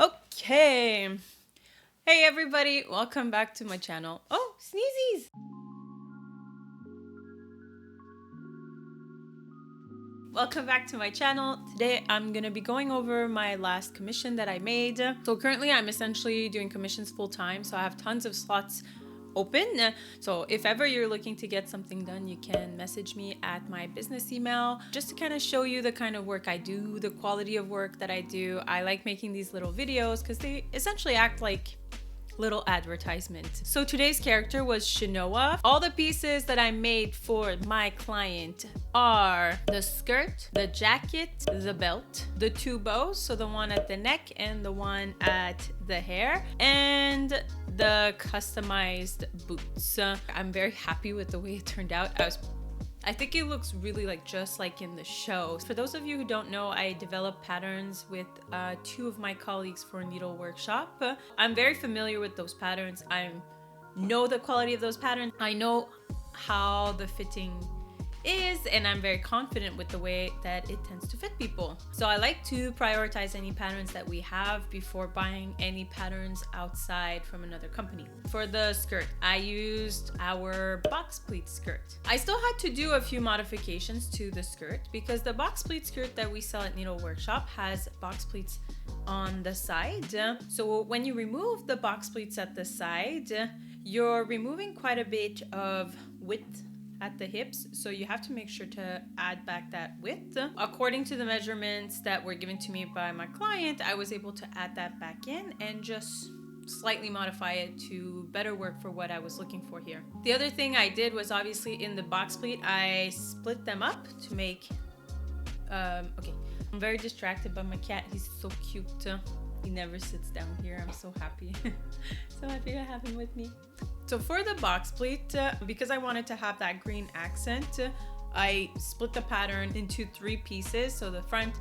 Okay. Hey everybody, welcome back to my channel. Oh, sneezies! Welcome back to my channel. Today I'm gonna be going over my last commission that I made. So currently I'm essentially doing commissions full time, so I have tons of slots open. So if ever you're looking to get something done, you can message me at my business email just to kind of show you the kind of work I do, the quality of work that I do. I like making these little videos because they essentially act like little advertisement. So today's character was Shinoa. All the pieces that I made for my client are the skirt, the jacket, the belt, the two bows, so the one at the neck and the one at the hair, and the customized boots. I'm very happy with the way it turned out. I think it looks really just like in the show. For those of you who don't know, I develop patterns with two of my colleagues for a needle workshop. I'm very familiar with those patterns. I know the quality of those patterns. I know how the fitting is, and I'm very confident with the way that it tends to fit people. So I like to prioritize any patterns that we have before buying any patterns outside from another company. For the skirt, I used our box pleat skirt. I still had to do a few modifications to the skirt because the box pleat skirt that we sell at Needle Workshop has box pleats on the side. So when you remove the box pleats at the side, you're removing quite a bit of width at the hips, so you have to make sure to add back that width. According to the measurements that were given to me by my client, I was able to add that back in and just slightly modify it to better work for what I was looking for here. The other thing I did was obviously in the box pleat, I split them up to make, okay. I'm very distracted by my cat. He's so cute. He never sits down here. I'm so happy. So happy to have him with me. So for the box pleat, because I wanted to have that green accent, I split the pattern into 3 pieces. So the front,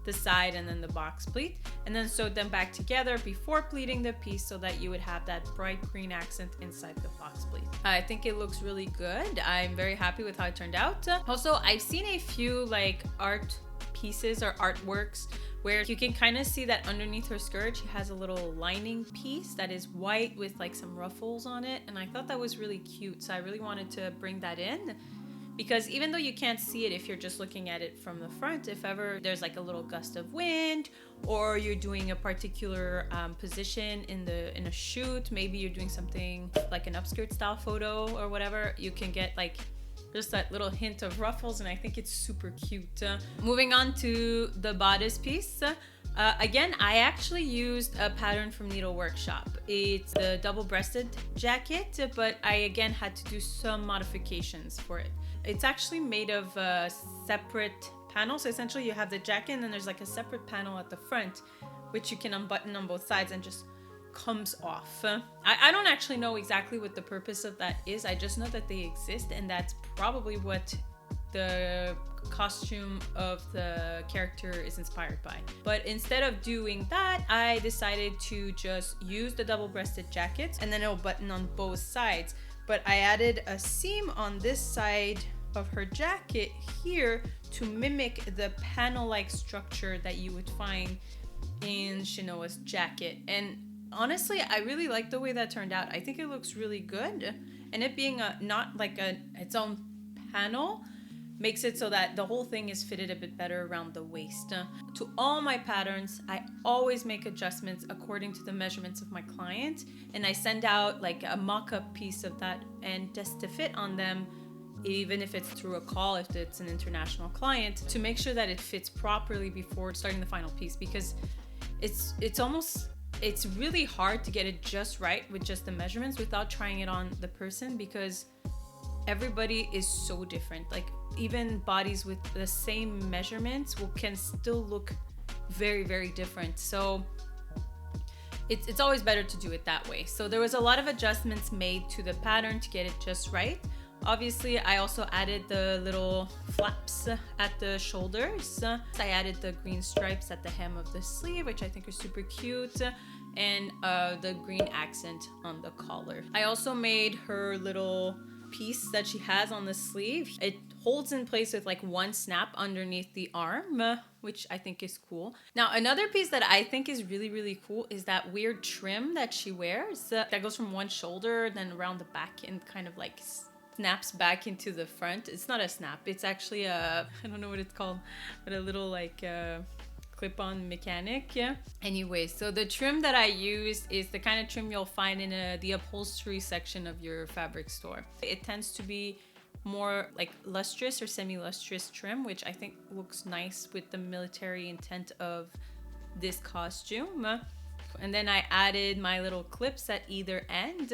the side, and then the box pleat, and then sewed them back together before pleating the piece so that you would have that bright green accent inside the box pleat. I think it looks really good. I'm very happy with how it turned out. Also, I've seen a few art pieces or artworks where you can kind of see that underneath her skirt she has a little lining piece that is white with some ruffles on it, and I thought that was really cute, so I really wanted to bring that in because even though you can't see it if you're just looking at it from the front, if ever there's a little gust of wind or you're doing a particular position in a shoot, maybe you're doing something like an upskirt style photo or whatever, you can get just that little hint of ruffles, and I think it's super cute. Moving on to the bodice piece. Again, I actually used a pattern from Needle Workshop. It's the double-breasted jacket, but I again had to do some modifications for it. It's actually made of separate panels. So essentially you have the jacket and then there's a separate panel at the front, which you can unbutton on both sides and just comes off. I don't actually know exactly what the purpose of that is. I just know that they exist, and that's probably what the costume of the character is inspired by. But instead of doing that, I decided to just use the double-breasted jacket, and then it'll button on both sides. But I added a seam on this side of her jacket here to mimic the panel-like structure that you would find in Shinoa's jacket. And honestly, I really like the way that turned out. I think it looks really good, and it being not its own panel makes it so that the whole thing is fitted a bit better around the waist. To all my patterns, I always make adjustments according to the measurements of my client, and I send out a mock-up piece of that and just to fit on them, even if it's through a call, if it's an international client, to make sure that it fits properly before starting the final piece, because it's really hard to get it just right with just the measurements without trying it on the person, because everybody is so different. Even bodies with the same measurements can still look very, very different. So it's always better to do it that way. So there was a lot of adjustments made to the pattern to get it just right. Obviously, I also added the little flaps at the shoulders. I added the green stripes at the hem of the sleeve, which I think are super cute, and the green accent on the collar. I also made her little piece that she has on the sleeve. It holds in place with like one snap underneath the arm, which I think is cool. Now, another piece that I think is really, really cool is that weird trim that she wears that goes from one shoulder, then around the back and kind of like snaps back into the front. It's not a snap. It's actually a, I don't know what it's called, but a little like clip-on mechanic. Yeah. Anyway, so the trim that I use is the kind of trim you'll find in the upholstery section of your fabric store. It tends to be more like lustrous or semi-lustrous trim, which I think looks nice with the military intent of this costume. And then I added my little clips at either end,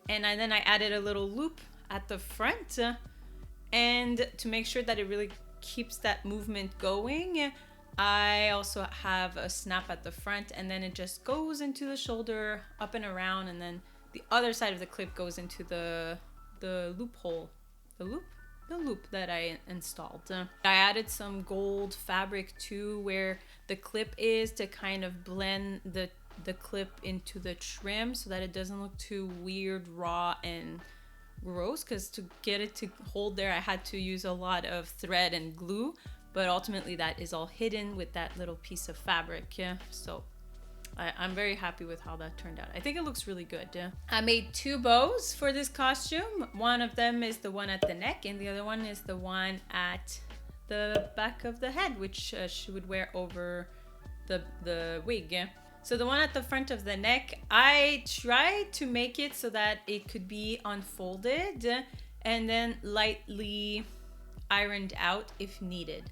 and then I added a little loop at the front, and to make sure that it really keeps that movement going, I also have a snap at the front, and then it just goes into the shoulder, up and around, and then the other side of the clip goes into the loophole. The loop that I installed. I added some gold fabric too, where the clip is, to kind of blend the clip into the trim so that it doesn't look too weird, raw, and gross, because to get it to hold there, I had to use a lot of thread and glue. But ultimately that is all hidden with that little piece of fabric. Yeah, so I'm very happy with how that turned out. I think it looks really good. Yeah. I made 2 bows for this costume. One of them is the one at the neck, and the other one is the one at the back of the head, which she would wear over the wig. Yeah. So the one at the front of the neck, I tried to make it so that it could be unfolded and then lightly ironed out if needed.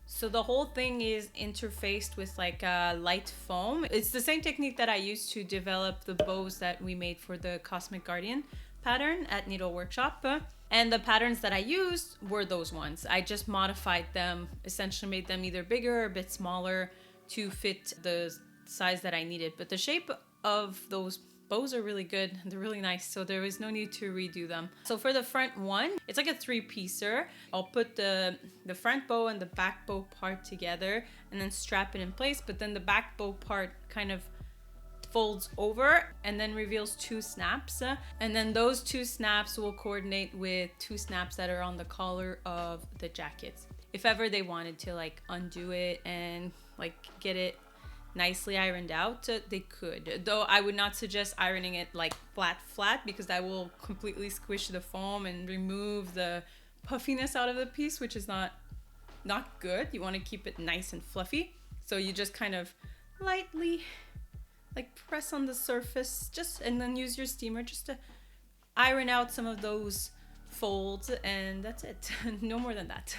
So the whole thing is interfaced with like a light foam. It's the same technique that I used to develop the bows that we made for the Cosmic Guardian pattern at Needle Workshop. And the patterns that I used were those ones. I just modified them, essentially made them either bigger or a bit smaller to fit the size that I needed. But the shape of those bows are really good. They're really nice, so there was no need to redo them. So for the front one, it's like a 3-piecer. I'll put the front bow and the back bow part together and then strap it in place, but then the back bow part kind of folds over and then reveals 2 snaps, and then those 2 snaps will coordinate with 2 snaps that are on the collar of the jackets. If ever they wanted to like undo it and like get it nicely ironed out, they could, though I would not suggest ironing it like flat because that will completely squish the foam and remove the puffiness out of the piece, which is not good. You want to keep it nice and fluffy, so you just kind of lightly like press on the surface and then use your steamer just to iron out some of those folds, and that's it. No more than that.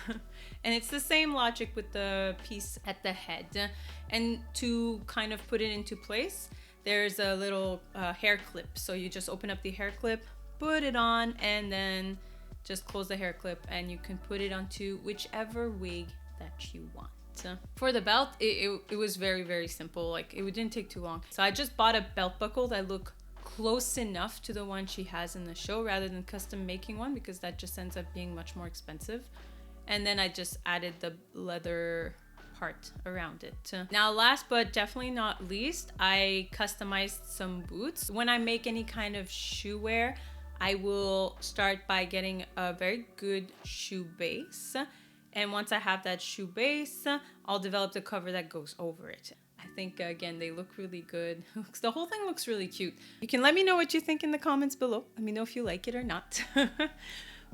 And it's the same logic with the piece at the head. And to kind of put it into place, there's a little hair clip. So you just open up the hair clip, put it on, and then just close the hair clip, and you can put it onto whichever wig that you want. For the belt, it was very, very simple. Like, it didn't take too long. So I just bought a belt buckle that looked close enough to the one she has in the show, rather than custom making one, because that just ends up being much more expensive. And then I just added the leather part around it. Now, last but definitely not least, I customized some boots. When I make any kind of shoe wear, I will start by getting a very good shoe base. And once I have that shoe base, I'll develop the cover that goes over it. I think, again, they look really good. The whole thing looks really cute. You can let me know what you think in the comments below. Let me know if you like it or not.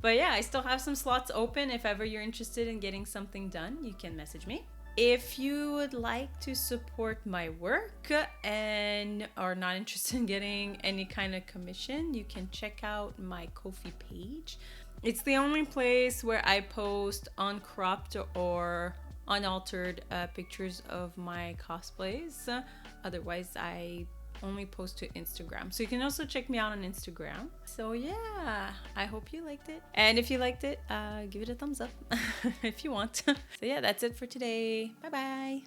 But yeah, I still have some slots open. If ever you're interested in getting something done, you can message me. If you would like to support my work and are not interested in getting any kind of commission, you can check out my Ko-fi page. It's the only place where I post uncropped or unaltered pictures of my cosplays. Otherwise, I only post to Instagram. So you can also check me out on Instagram. So yeah, I hope you liked it. And if you liked it, give it a thumbs up if you want. So yeah, that's it for today. Bye bye.